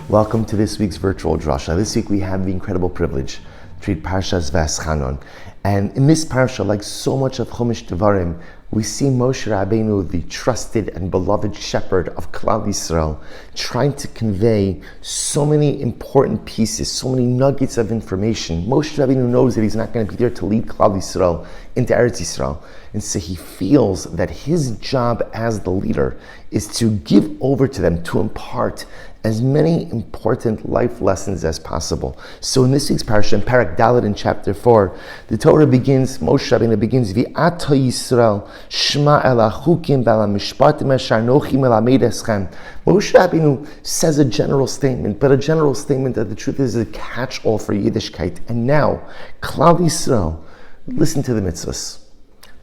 Welcome to this week's virtual Drasha. This week we have the incredible privilege to read Parshas Vaeschanan. And in this parsha, like so much of Chumash Devarim, we see Moshe Rabbeinu, the trusted and beloved shepherd of Klal Yisrael, trying to convey so many important pieces, so many nuggets of information. Moshe Rabbeinu knows that he's not going to be there to lead Klal Yisrael into Eretz Yisrael. And so he feels that his job as the leader is to give over to them, to impart as many important life lessons as possible. So in this week's parasha, in Parak Dalet in chapter 4, the Torah begins, Moshe Rabbeinu begins, V'ata Yisrael, Shma el achukim v'al mishpatim asher nochi melamed eschem. Moshe Rabbeinu says a general statement, but a general statement that the truth is a catch-all for Yiddishkeit. And now, Klal Yisrael, listen to the mitzvahs.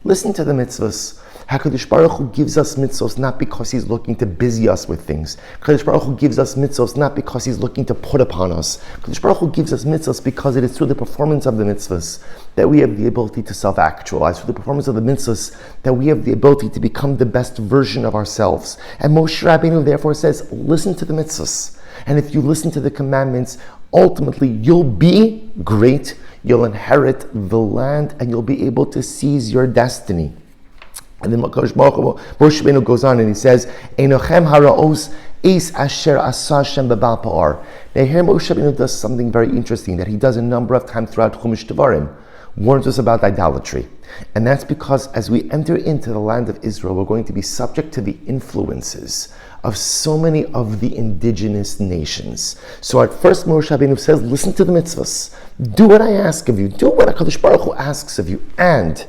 Listen to the mitzvahs. HaKadosh Baruch Hu gives us mitzvahs not because He's looking to busy us with things. HaKadosh Baruch Hu gives us mitzvahs not because He's looking to put upon us. HaKadosh Baruch Hu gives us mitzvahs because it is through the performance of the mitzvahs that we have the ability to self-actualize, through the performance of the mitzvahs that we have the ability to become the best version of ourselves. And Moshe Rabbeinu therefore says, listen to the mitzvahs. And if you listen to the commandments, ultimately you'll be great, you'll inherit the land, and you'll be able to seize your destiny. And then Moshe Rabbeinu goes on and he says, Einochem haraos eis asher asa Hashem bebal pa'ar. Now here Moshe Rabbeinu does something very interesting that he does a number of times throughout Chumash Devarim, warns us about idolatry. And that's because as we enter into the land of Israel, we're going to be subject to the influences of so many of the indigenous nations. So at first Moshe Rabbeinu says, listen to the mitzvahs, do what I ask of you, do what HaKadosh Baruch Hu asks of you, and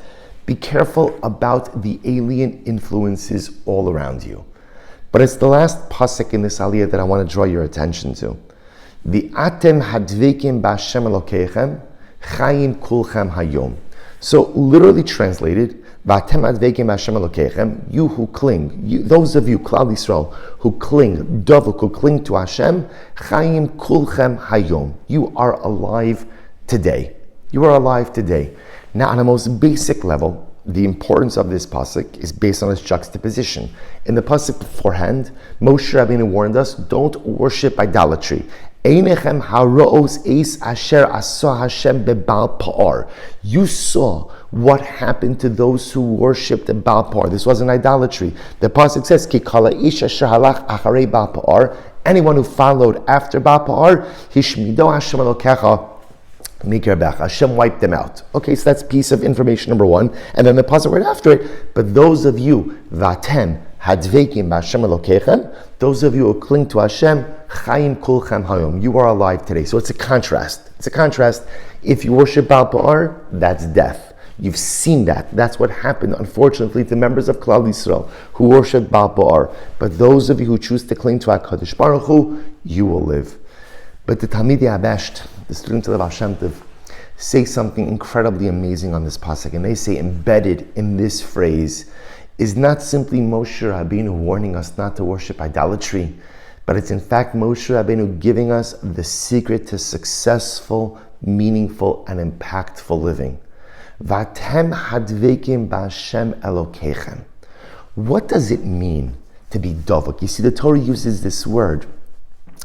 be careful about the alien influences all around you. But it's the last pasuk in this aliyah that I want to draw your attention to. V'atem hadvekim b'Hashem Elokeichem chayim kulchem hayom. So literally translated, V'atem hadvekim b'Hashem Elokeichem, you who cling, those of you, Klal Yisrael, who cling, Dovuk, who cling to Hashem, chayim kulchem hayom. You are alive today. You are alive today. Now, on the most basic level, the importance of this pasuk is based on its juxtaposition. In the pasuk beforehand, Moshe Rabbeinu warned us, don't worship idolatry. Einechem haraos eis asher asa Hashem bebal pa'ar. You saw what happened to those who worshipped Baal Pa'ar. This wasn't idolatry. The pasuk says, Ki kala ish asher halach acharei Baal Pa'ar. Anyone who followed after Baal Pa'ar, hishmido Hashem Elokecha. Hashem wiped them out. Okay, so that's piece of information number one. And then the pasuk right after it, but those of you, Vatem hadvekim b'Hashem Elokeichem, those of you who cling to Hashem, chayim kulchem hayom, you are alive today. So it's a contrast. It's a contrast. If you worship Baal Pa'ar, that's death. You've seen that. That's what happened, unfortunately, to members of Klal Yisrael who worship Baal Pa'ar. But those of you who choose to cling to HaKadosh Baruch Hu, you will live. But the Talmidei HaBesht, the students of the Baal Shem Tov, say something incredibly amazing on this pasuk, and they say embedded in this phrase is not simply Moshe Rabbeinu warning us not to worship idolatry, but it's in fact Moshe Rabbeinu giving us the secret to successful, meaningful, and impactful living. Vatem hadvekim b'Hashem Elokeichem. What does it mean to be dovuk? You see, the Torah uses this word,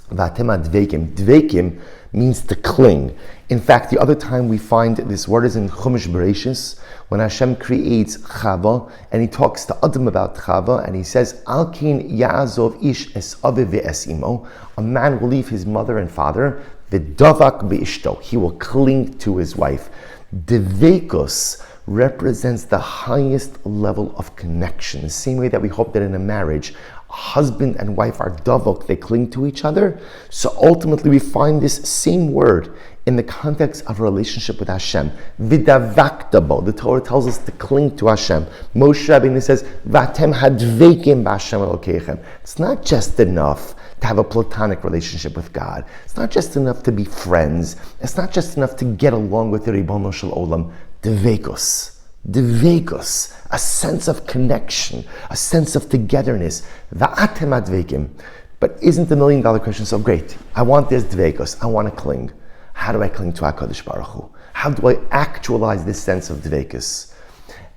Vatem hadvekim. Dvekim means to cling. In fact, the other time we find this word is in Chumash Bereshis, when Hashem creates Chava, and He talks to Adam about Chava, and He says, Al kin ya'azov ish es aviv ve'es imo. A man will leave his mother and father, v'davak be'ishto. He will cling to his wife. Devekos represents the highest level of connection. The same way that we hope that in a marriage, husband and wife are davok, they cling to each other. So ultimately we find this same word in the context of a relationship with Hashem. Vidavaktabo, the Torah tells us to cling to Hashem. Moshe Rabbeinu says, Vatem hadvekim b'Hashem Elokeichem. It's not just enough to have a platonic relationship with God. It's not just enough to be friends. It's not just enough to get along with the Ribono Shel Olam. Devekos, a sense of connection, a sense of togetherness. Va'atem advekim. But isn't the $1 million question so great? I want this dvekos. I want to cling. How do I cling to HaKadosh Baruch Hu? How do I actualize this sense of dvekos?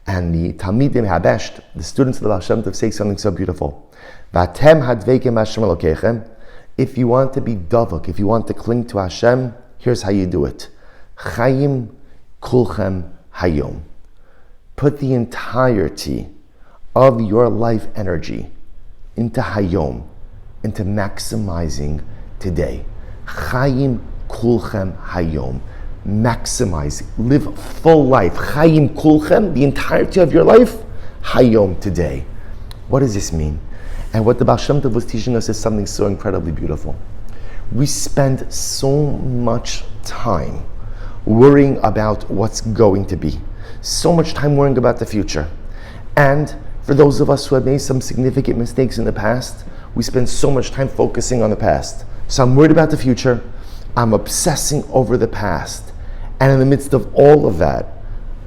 And the Talmidei HaBesht, the students of the Baal Shem Tov, say something so beautiful. Va'atem hadvekim Hashem Elokeichem If you want to be davuk, if you want to cling to Hashem, here's how you do it. Chayim kulchem hayom. Put the entirety of your life energy into hayom, into maximizing today. Chayim kulchem hayom. Maximize, live full life. Chayim kulchem, the entirety of your life, hayom, today. What does this mean? And what the Baal Shem Tov was teaching us is something so incredibly beautiful. We spend so much time worrying about what's going to be. So much time worrying about the future. And for those of us who have made some significant mistakes in the past, we spend so much time focusing on the past. So I'm worried about the future. I'm obsessing over the past. And in the midst of all of that,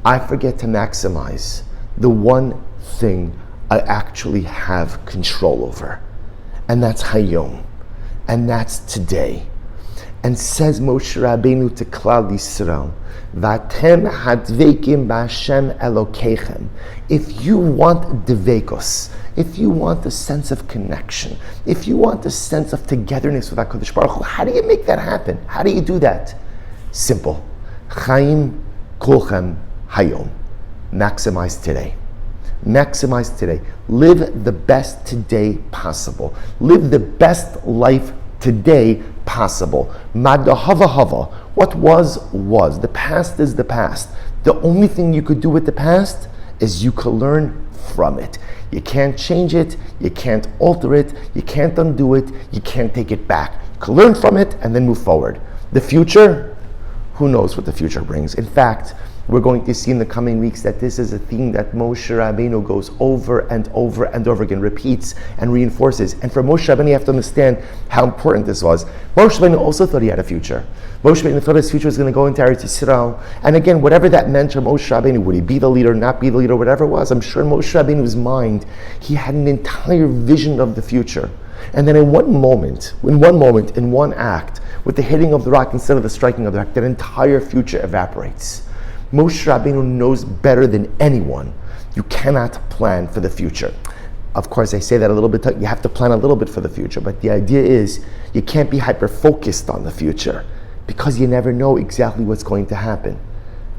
I forget to maximize the one thing I actually have control over. And that's Hayom. And that's today. And says Moshe Rabbeinu to Klal Yisrael, Vatem hadvekim b'Hashem Elokeichem. If you want devekos, if you want a sense of connection, if you want a sense of togetherness with HaKadosh Baruch Hu, how do you make that happen? How do you do that? Simple. Chaim kulchem hayom. Maximize today. Maximize today. Live the best today possible. Live the best life today possible. Madahava hava. What was. The past is the past. The only thing you could do with the past is you could learn from it. You can't change it. You can't alter it. You can't undo it. You can't take it back. You can learn from it and then move forward. The future, who knows what the future brings. In fact, we're going to see in the coming weeks that this is a theme that Moshe Rabbeinu goes over and over and over again, repeats and reinforces. And for Moshe Rabbeinu, you have to understand how important this was. Moshe Rabbeinu also thought he had a future. Moshe Rabbeinu thought his future was going to go into Eretz Yisrael. And again, whatever that meant for Moshe Rabbeinu, would he be the leader, not be the leader, whatever it was, I'm sure in Moshe Rabbeinu's mind, he had an entire vision of the future. And then in one moment, in one act, with the hitting of the rock instead of the striking of the rock, that entire future evaporates. Moshe Rabbeinu knows better than anyone. You cannot plan for the future. Of course, I say that a little bit, you have to plan a little bit for the future, but the idea is you can't be hyper-focused on the future because you never know exactly what's going to happen.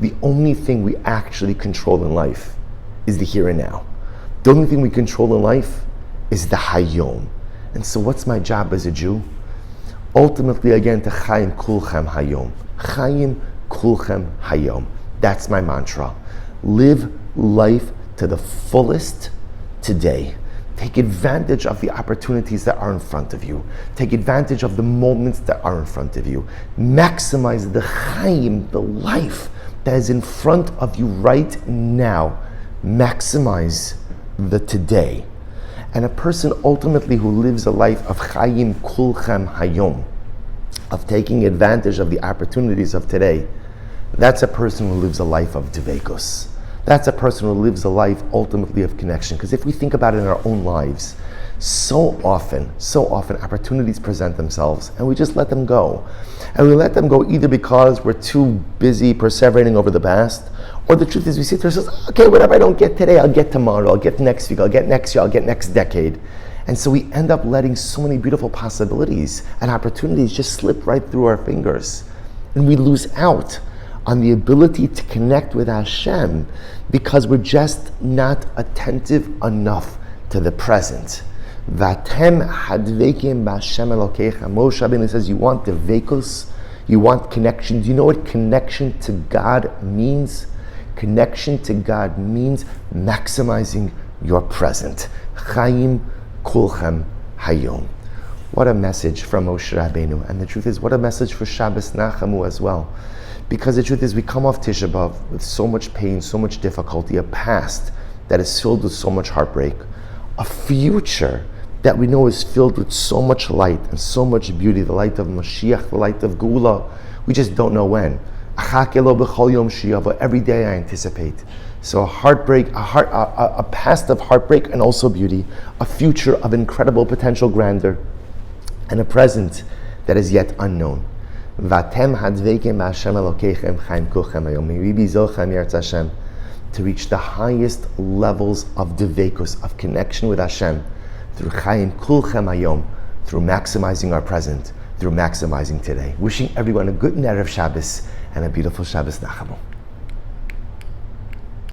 The only thing we actually control in life is the here and now. The only thing we control in life is the hayom. And so what's my job as a Jew? Ultimately, again, to chayim kulchem hayom. Chayim kulchem hayom. That's my mantra. Live life to the fullest today. Take advantage of the opportunities that are in front of you. Take advantage of the moments that are in front of you. Maximize the chayim, the life that is in front of you right now. Maximize the today. And a person ultimately who lives a life of chayim kulchem hayom, of taking advantage of the opportunities of today, that's a person who lives a life of devekos. That's a person who lives a life ultimately of connection. Because if we think about it in our own lives, so often opportunities present themselves and we just let them go. And we let them go either because we're too busy perseverating over the past, or the truth is we say to ourselves, okay, whatever I don't get today, I'll get tomorrow, I'll get next week, I'll get next year, I'll get next decade. And so we end up letting so many beautiful possibilities and opportunities just slip right through our fingers. And we lose out on the ability to connect with Hashem because we're just not attentive enough to the present. Vatem hadvekim b'Hashem Elokeichem. Moshe Rabbeinu says, you want devekos, you want connection. Do you know what connection to God means? Connection to God means maximizing your present. Chaim kulchem hayom. What a message from Moshe Rabbeinu. And the truth is, what a message for Shabbos Nachamu as well. Because the truth is, we come off Tisha B'Av with so much pain, so much difficulty, a past that is filled with so much heartbreak, a future that we know is filled with so much light and so much beauty, the light of Mashiach, the light of Geula. We just don't know when. Every day I anticipate. So a heartbreak, a past of heartbreak and also beauty, a future of incredible potential grandeur, and a present that is yet unknown. Vatem hadvekim b'Hashem Elokeichem chaim kulchem hayom. May we be zochem Yirtzeh Hashem to reach the highest levels of devekos, of connection with Hashem, through chaim kulchem hayom, through maximizing our present, through maximizing today. Wishing everyone a good Erev Shabbos and a beautiful Shabbos Nachamu.